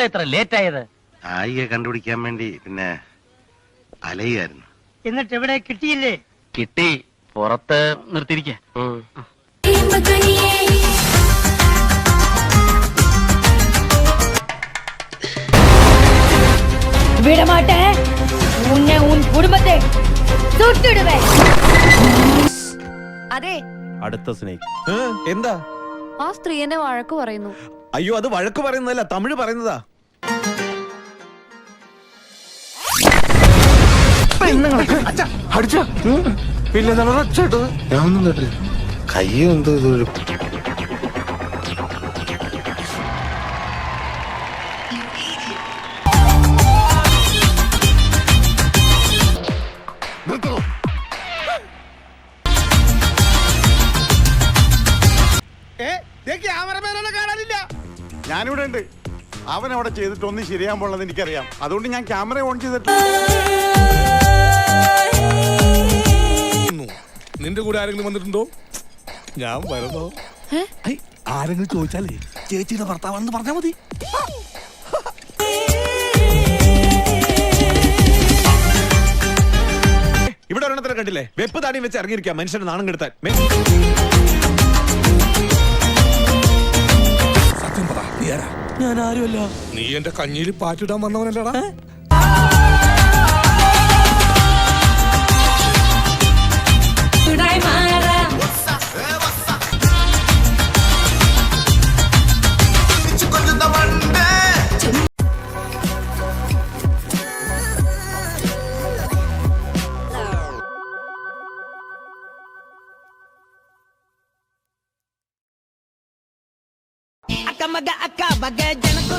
ഇത്ര ലേറ്റ് ആയത്? ആയിയെ കണ്ടുപിടിക്കാൻ വേണ്ടി പിന്നെ അലയായിരുന്നു. എന്നിട്ട് എവിടെ കിട്ടിയില്ലേ? കിട്ടി, പുറത്ത് നിർത്തിയിരിക്ക. വിടമാട്ടെ, ഉന്നെ ഉൻ കുടുംബത്തെ തൊട്ടിടുവേ. അതെ, അടുത്ത സ്നേഹ് എന്താ? ആ സ്ത്രീ എന്നെ വഴക്ക് പറയുന്നു. അയ്യോ, അത് വഴക്ക് പറയുന്നതല്ല, തമിഴ് പറയുന്നതാ. പിന്നെ ഞാൻ ഒന്നും കേട്ടില്ല. കയ്യും എന്തോ ഇതൊരു ഞാനിവിടെ ഉണ്ട്. അവൻ അവിടെ ചെയ്തിട്ടൊന്നും ശരിയാൻ പോണെന്ന് എനിക്കറിയാം. അതുകൊണ്ട് ഞാൻ ക്യാമറ ഓൺ ചെയ്തിട്ട്. നിന്റെ കൂടെ ആരെങ്കിലും വന്നിട്ടുണ്ടോ? ഞാൻ വരുന്നോ? ആരെങ്കിലും ചോദിച്ചാലേ ചേച്ചിയുടെ ഭർത്താവാണെന്ന് പറഞ്ഞാ മതി. ഇവിടെ ഒരെണ്ണത്തിനെ കണ്ടില്ലേ? വെപ്പ് താടിയും വെച്ച് ഇറങ്ങിയിരിക്കാം മനുഷ്യനെ നാണം കെടുത്താൻ. സത്യം പറ, നീ ആരാ? ഞാൻ ആരുമല്ല. നീ എന്റെ കഞ്ഞിയിൽ പാറ്റിടാൻ വന്നവനല്ലടാ. Akamagaaga bagay dyan ako